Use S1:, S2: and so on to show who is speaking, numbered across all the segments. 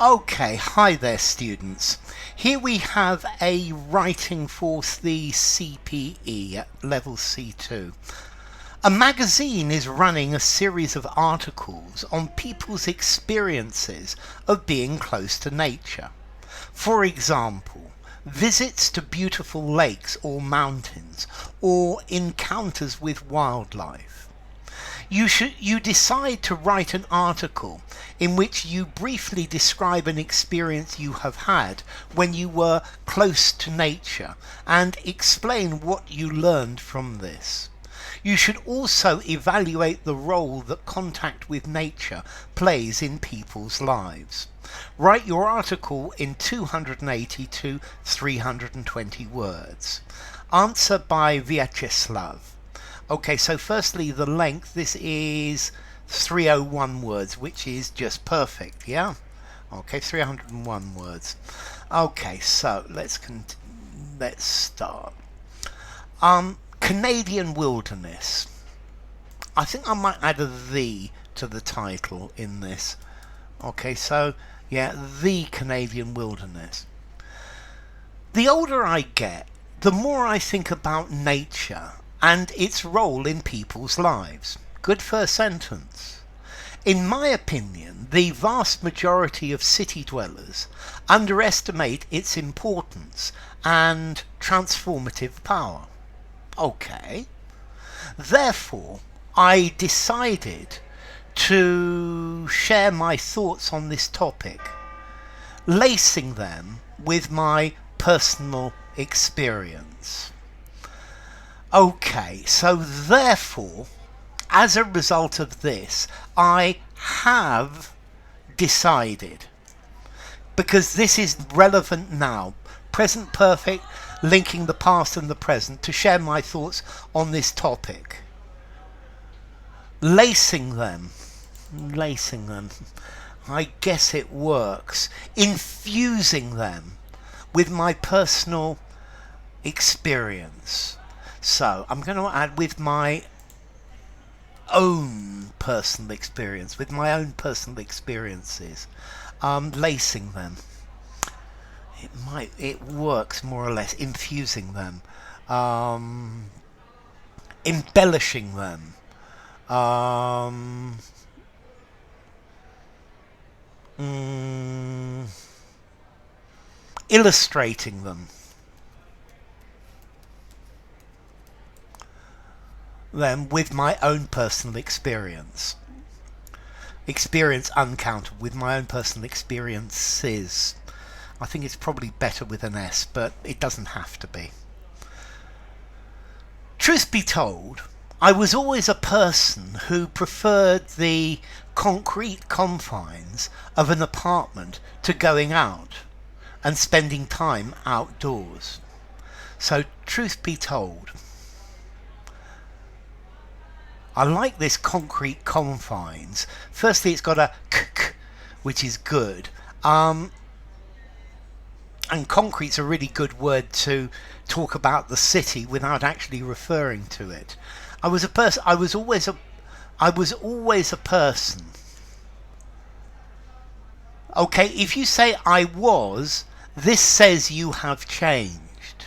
S1: Okay, hi there students. Here we have a writing for the CPE at level C2. A magazine is running a series of articles on people's experiences of being close to nature. For example, visits to beautiful lakes or mountains, or encounters with wildlife. You decide to write an article in which you briefly describe an experience you have had when you were close to nature and explain what you learned from this. You should also evaluate the role that contact with nature plays in people's lives. Write your article in 280 to 320 words. Answer by Viacheslav. Okay, so firstly, the length, this is 301 words, which is just perfect, yeah? Okay, 301 words. Okay, so let's start. Canadian wilderness. I think I might add a "the" to the title in this. Okay, so, yeah, the Canadian wilderness. The older I get, the more I think about nature and its role in people's lives. Good first sentence. In my opinion, the vast majority of city dwellers underestimate its importance and transformative power. Okay. Therefore, I decided to share my thoughts on this topic, lacing them with my personal experience. Okay, so therefore, as a result of this, I have decided, because this is relevant now, present perfect, linking the past and the present, to share my thoughts on this topic. Lacing them, I guess it works. Infusing them with my personal experience. So I'm going to add with my own personal experience, with my own personal experiences, lacing them. It works more or less. Infusing them, embellishing them, illustrating them. Them with my own personal experience. Experience uncounted, with my own personal experiences. I think it's probably better with an S, but it doesn't have to be. Truth be told, I was always a person who preferred the concrete confines of an apartment to going out and spending time outdoors. So, truth be told, I like this concrete confines. Firstly, it's got a k, which is good. And concrete's a really good word to talk about the city without actually referring to it. I was always a person. Okay, if you say I was, this says you have changed.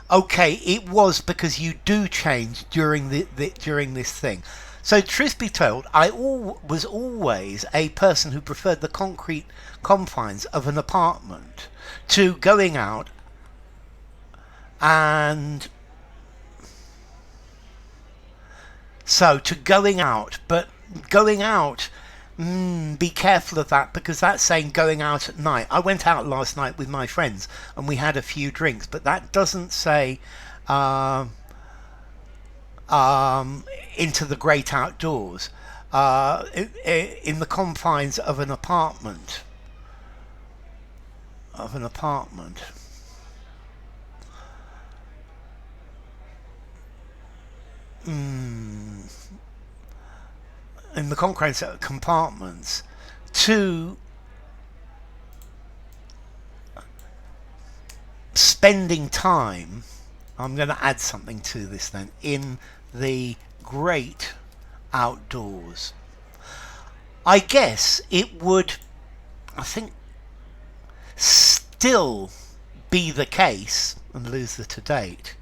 S1: Okay, it was because you do change during during this thing. So, truth be told, I was always a person who preferred the concrete confines of an apartment to going out and but going out, be careful of that, because that's saying going out at night. I went out last night with my friends and we had a few drinks, but that doesn't say into the great outdoors, in the confines of an apartment. In the concrete compartments, to spending time, I'm going to add something to this then, in the great outdoors. I guess it would, I think, still be the case, and lose the to date.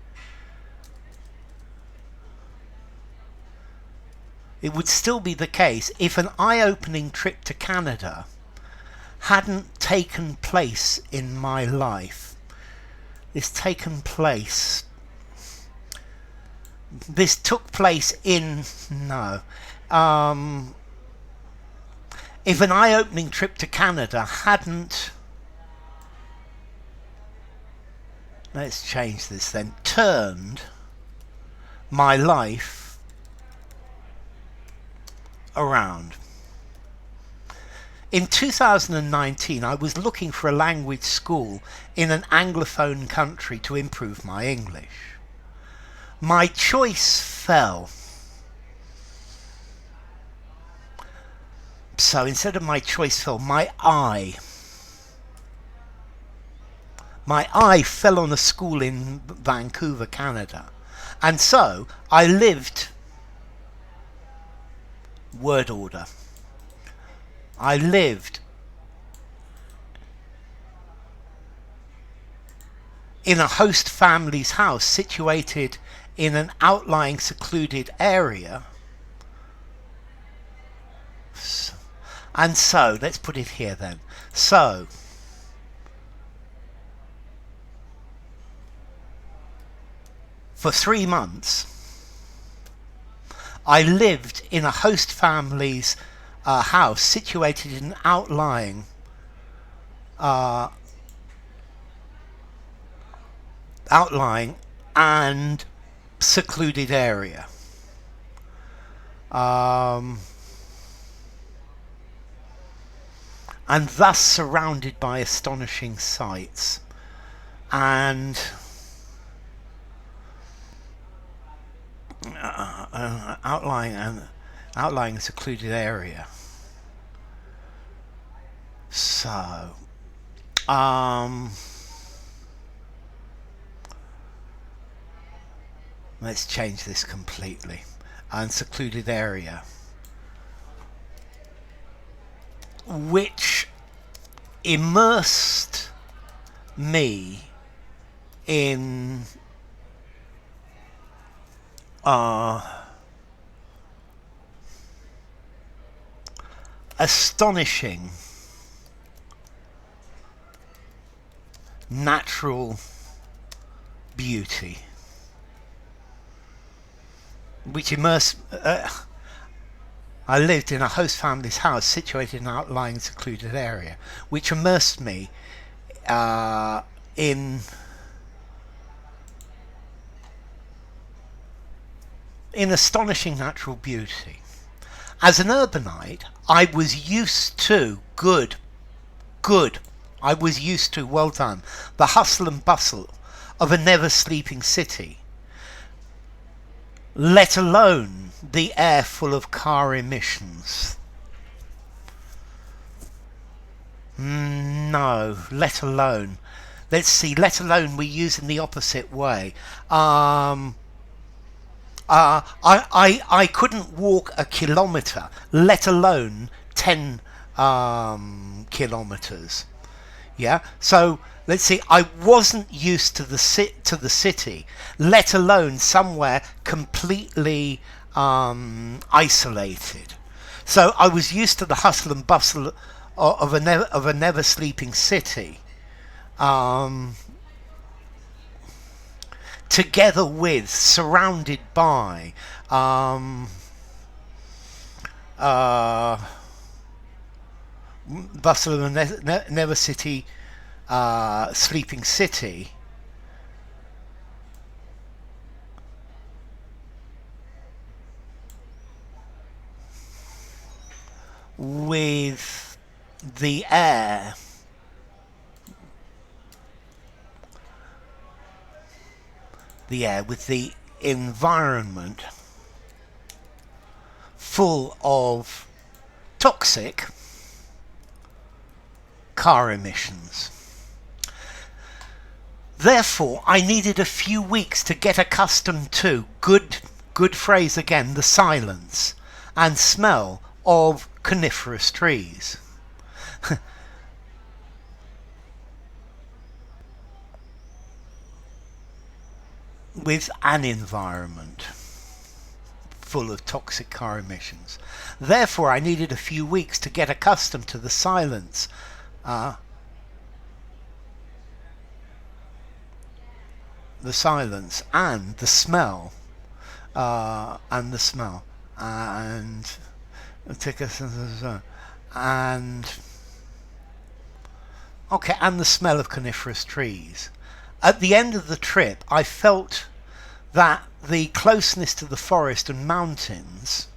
S1: It would still be the case if an eye-opening trip to Canada hadn't taken place in my life. This took place in, no. If an eye-opening trip to Canada hadn't, let's change this then, turned my life around. In 2019, I was looking for a language school in an Anglophone country to improve my English. My choice fell. So instead of my choice fell, my eye fell on a school in Vancouver, Canada. And so I lived, word order, I lived in a host family's house situated in an outlying secluded area. And so, let's put it here then. So, for 3 months, I lived in a host family's house situated in an outlying and secluded area. And thus surrounded by astonishing sights and outlying a secluded area. So let's change this completely. And secluded area, which immersed me in astonishing natural beauty, which immersed I lived in a host family's house situated in an outlying secluded area, which immersed me in astonishing natural beauty. As an urbanite, I was used to well done, the hustle and bustle of a never sleeping city, let alone the air full of car emissions. No, let alone. Let's see, let alone we use in the opposite way. I couldn't walk a kilometre, let alone 10 kilometres. Yeah, so let's see, I wasn't used to the city, let alone somewhere completely isolated. So I was used to the hustle and bustle of a never sleeping city, together with, surrounded by bustle of a never sleeping city, with the air with the environment full of toxic car emissions. Therefore, I needed a few weeks to get accustomed to, good phrase again, the silence and smell of coniferous trees. With an environment full of toxic car emissions. Therefore, I needed a few weeks to get accustomed to the silence. The silence and the smell. And the smell. And okay, and the smell of coniferous trees. At the end of the trip, I felt that the closeness to the forest and mountains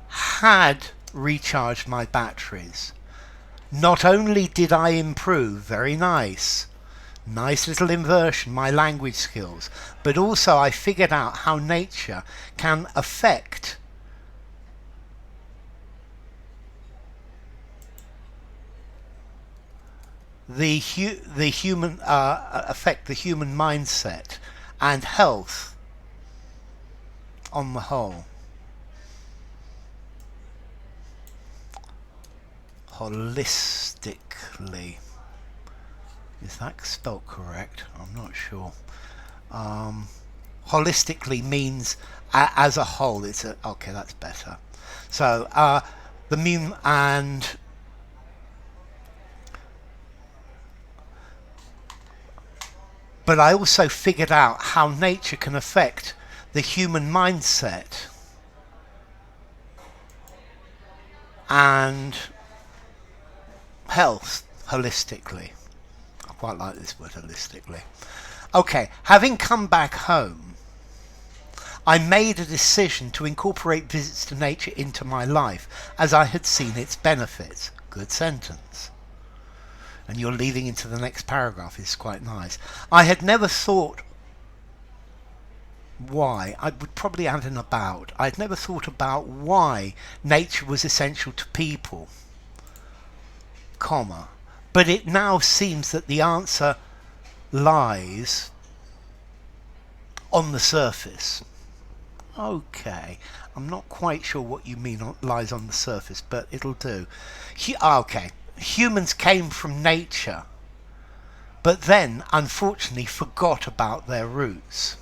S1: had recharged my batteries. Not only did I improve, very nice little inversion, my language skills, but also I figured out how nature can affect the human mindset and health on the whole. Holistically, is that spelled correct? I'm not sure. Holistically means as a whole. It's okay. That's better. So the mean and but I also figured out how nature can affect the human mindset and health holistically. I quite like this word, holistically. Okay, having come back home, I made a decision to incorporate visits to nature into my life as I had seen its benefits. Good sentence. And you're leading into the next paragraph. It's quite nice. I had never thought why. I would probably add an about. I'd never thought about why nature was essential to people, comma. But it now seems that the answer lies on the surface. Okay, I'm not quite sure what you mean lies on the surface, but it'll do. Okay. Humans came from nature, but then unfortunately forgot about their roots.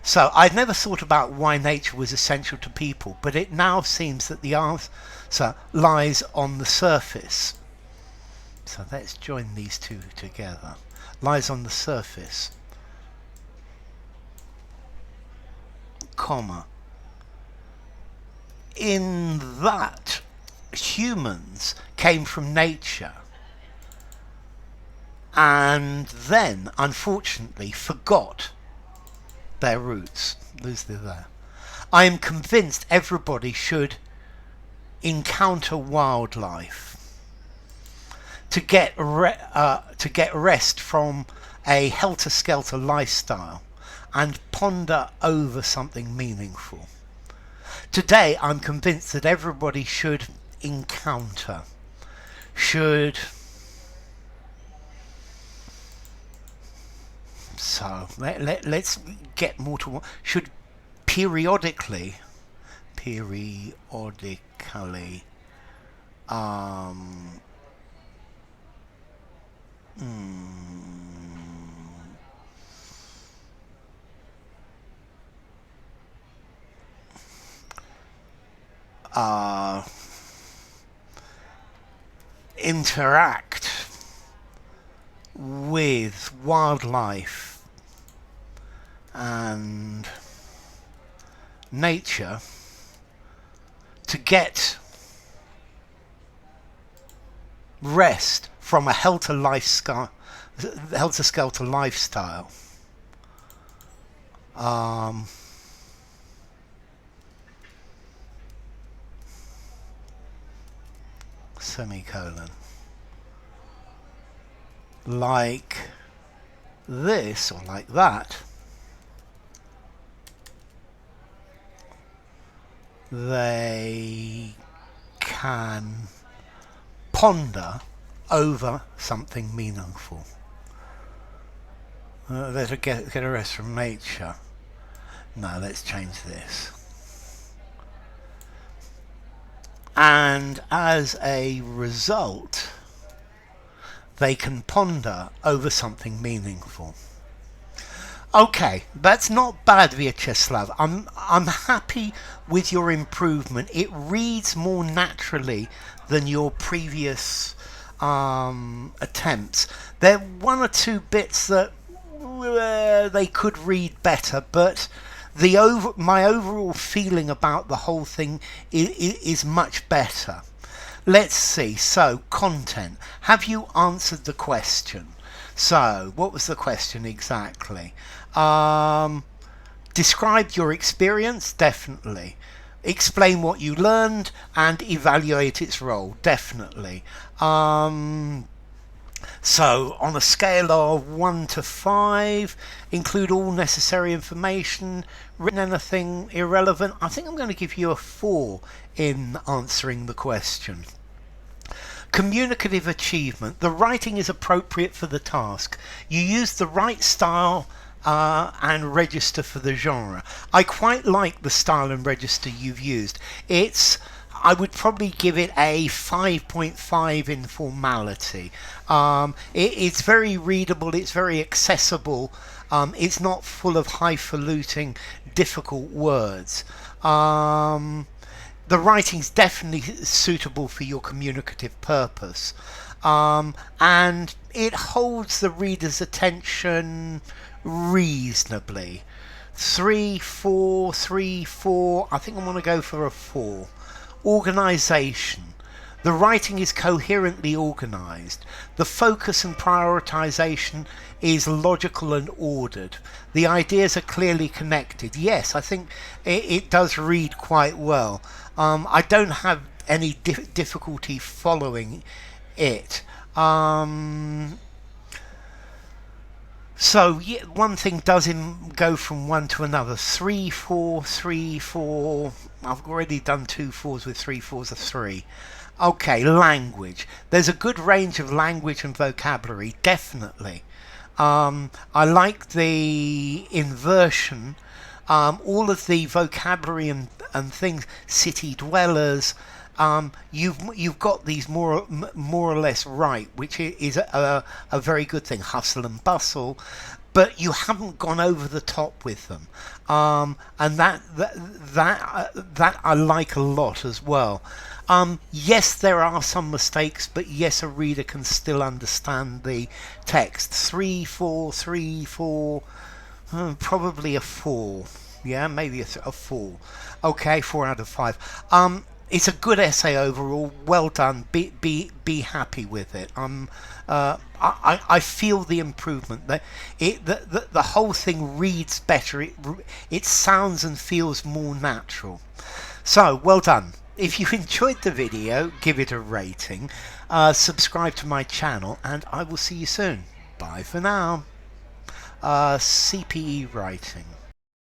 S1: So I'd never thought about why nature was essential to people, but it now seems that the answer lies on the surface. So let's join these two together. Lies on the surface, comma, in that humans came from nature and then unfortunately forgot their roots. Lose there. I am convinced everybody should encounter wildlife to get rest from a helter-skelter lifestyle and ponder over something meaningful. Today I'm convinced that everybody should encounter, so let's get more to should periodically interact with wildlife and nature to get rest from a helter-skelter lifestyle. Semicolon. Like this or like that. They can ponder over something meaningful. Let's get a rest from nature. No, let's change this. and as a result they can ponder over something meaningful. Okay, that's not bad, Viacheslav. I'm happy with your improvement. It reads more naturally than your previous attempts. There are one or two bits that they could read better, but my overall feeling about the whole thing is much better. Let's see. So, content. Have you answered the question? So, what was the question exactly? Describe your experience? Definitely. Explain what you learned and evaluate its role? Definitely. So, on a scale of 1 to 5, include all necessary information, written anything irrelevant. I think I'm going to give you a 4 in answering the question. Communicative achievement. The writing is appropriate for the task. You use the right style and register for the genre. I quite like the style and register you've used. I would probably give it a 5.5 in formality. It's very readable, it's very accessible, it's not full of highfalutin, difficult words. The writing's definitely suitable for your communicative purpose. And it holds the reader's attention reasonably. 3, 4, 3, 4. I think I'm going to go for a 4. Organisation. The writing is coherently organised. The focus and prioritisation is logical and ordered. The ideas are clearly connected. Yes, I think it does read quite well. I don't have any difficulty following it. So yeah, one thing does go from one to another. 3, 4, 3, 4. I've already done 2 4s with 3 4s of 3. Okay, language. There's a good range of language and vocabulary, definitely. I like the inversion. All of the vocabulary and things, city dwellers. You've got these more or less right, which is a very good thing. Hustle and bustle, but you haven't gone over the top with them, and that I like a lot as well. Yes, there are some mistakes, but yes, a reader can still understand the text. 3 4 3 4, probably a 4. Yeah, maybe a 4. Okay, 4 out of 5. It's a good essay overall. Well done. Be happy with it. I feel the improvement. The whole thing reads better. It sounds and feels more natural. So well done. If you enjoyed the video, give it a rating. Subscribe to my channel, and I will see you soon. Bye for now. CPE writing.